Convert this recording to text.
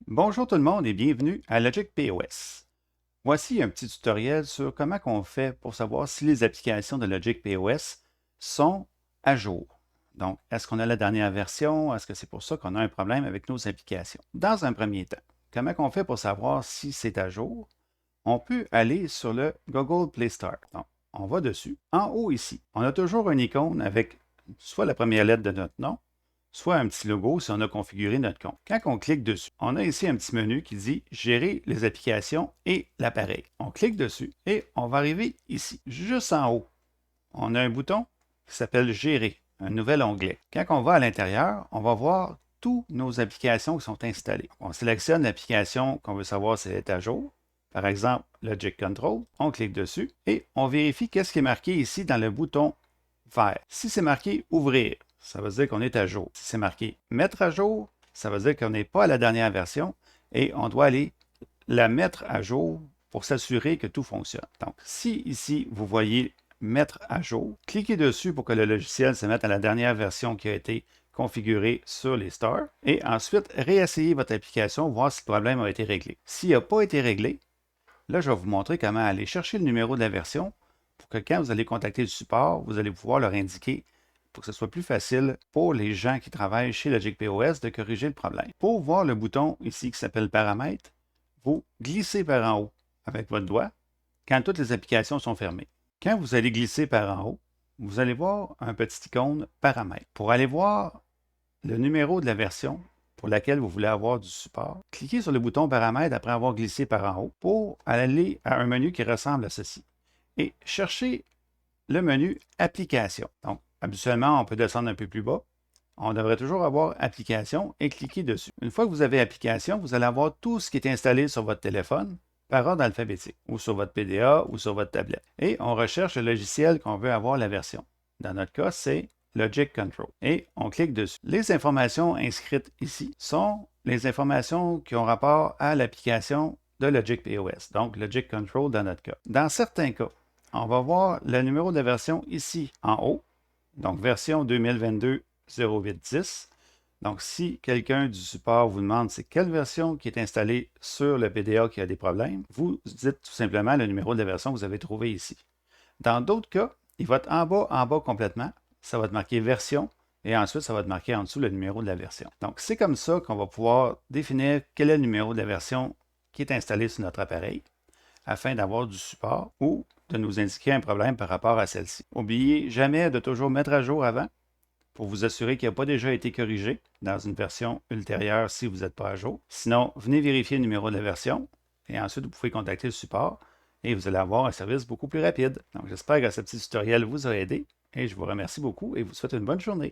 Bonjour tout le monde et bienvenue à Logic POS. Voici un petit tutoriel sur comment on fait pour savoir si les applications de Logic POS sont à jour. Donc, est-ce qu'on a la dernière version? Est-ce que c'est pour ça qu'on a un problème avec nos applications? Dans un premier temps, comment on fait pour savoir si c'est à jour? On peut aller sur le Google Play Store. Donc, on va dessus. En haut ici, on a toujours une icône avec soit la première lettre de notre nom, soit un petit logo si on a configuré notre compte. Quand on clique dessus, on a ici un petit menu qui dit Gérer les applications et l'appareil. On clique dessus et on va arriver ici. Juste en haut, on a un bouton qui s'appelle Gérer, un nouvel onglet. Quand on va à l'intérieur, on va voir toutes nos applications qui sont installées. On sélectionne l'application qu'on veut savoir si elle est à jour. Par exemple, Logic Control. On clique dessus et on vérifie qu'est-ce qui est marqué ici dans le bouton vert. Si c'est marqué Ouvrir, ça veut dire qu'on est à jour. Si c'est marqué Mettre à jour, ça veut dire qu'on n'est pas à la dernière version et on doit aller la mettre à jour pour s'assurer que tout fonctionne. Donc, si ici, vous voyez Mettre à jour, cliquez dessus pour que le logiciel se mette à la dernière version qui a été configurée sur les stores et ensuite réessayez votre application, voir si le problème a été réglé. S'il n'a pas été réglé, là, je vais vous montrer comment aller chercher le numéro de la version pour que quand vous allez contacter le support, vous allez pouvoir leur indiquer pour que ce soit plus facile pour les gens qui travaillent chez Logic POS de corriger le problème. Pour voir le bouton ici qui s'appelle Paramètres, vous glissez par en haut avec votre doigt quand toutes les applications sont fermées. Quand vous allez glisser par en haut, vous allez voir un petit icône Paramètres. Pour aller voir le numéro de la version pour laquelle vous voulez avoir du support, cliquez sur le bouton Paramètres après avoir glissé par en haut pour aller à un menu qui ressemble à ceci. Et cherchez le menu Applications. Donc, habituellement, on peut descendre un peu plus bas. On devrait toujours avoir Applications et cliquer dessus. Une fois que vous avez Applications, vous allez avoir tout ce qui est installé sur votre téléphone par ordre alphabétique, ou sur votre PDA, ou sur votre tablette. Et on recherche le logiciel qu'on veut avoir la version. Dans notre cas, c'est Logic Control. Et on clique dessus. Les informations inscrites ici sont les informations qui ont rapport à l'application de Logic POS, donc Logic Control dans notre cas. Dans certains cas, on va voir le numéro de la version ici en haut, donc version 2022-0810. Donc, si quelqu'un du support vous demande c'est quelle version qui est installée sur le PDA qui a des problèmes, vous dites tout simplement le numéro de la version que vous avez trouvé ici. Dans d'autres cas, il va être en bas complètement. Ça va être marqué version et ensuite, ça va être marqué en dessous le numéro de la version. Donc, c'est comme ça qu'on va pouvoir définir quel est le numéro de la version qui est installé sur notre appareil afin d'avoir du support ou de nous indiquer un problème par rapport à celle-ci. N'oubliez jamais de toujours mettre à jour avant pour vous assurer qu'il n'a pas déjà été corrigé dans une version ultérieure si vous n'êtes pas à jour. Sinon, venez vérifier le numéro de la version et ensuite vous pouvez contacter le support et vous allez avoir un service beaucoup plus rapide. Donc j'espère que ce petit tutoriel vous a aidé et je vous remercie beaucoup et vous souhaite une bonne journée.